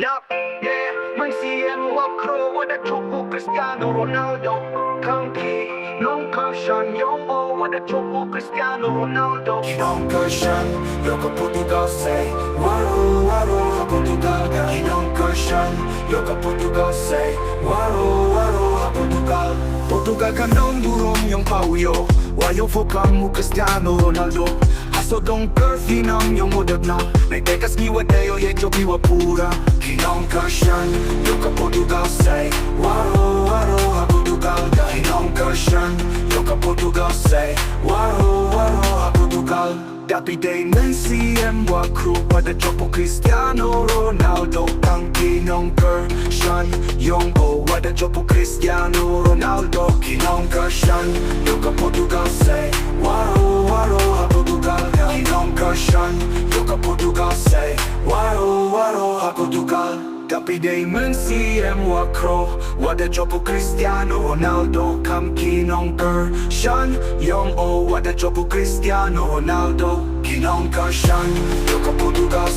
Yup, yeah, man CM Waroh with the triple Cristiano Ronaldo. Kanki, non caution, young O with the triple Cristiano Ronaldo. Non caution, look at Portugal say Waroh, Waroh, Portugal. Non caution, look at Portugal say Waroh, Waroh, Portugal. Portugal kan non durong yung pauyo. Wayo fokang mo Cristiano Ronaldo. Aso dong curve ng yung modern na. May tekas giwa tayo yecho giwa pura. Kinong caution, look at Portugal say Waroh, Waroh, Portugal. Kinong caution, look at Portugal say Waroh, Waroh, Portugal. Dati day ng CM Waroh pada chopo Cristiano Ronaldo. Ang kinong caution, yung o wada chopo Cristiano Ronaldo. Kinong caution, look at Portugal say Waroh, Waroh, Portugal. Kinong caution, look at Portugal say Waroh, Waroh, Portugal. Tapi day men CM Waroh wada chopo Cristiano Ronaldo. Kam kinong caution, yung o wada chopo Cristiano Ronaldo. Kinong caution, look at Portugal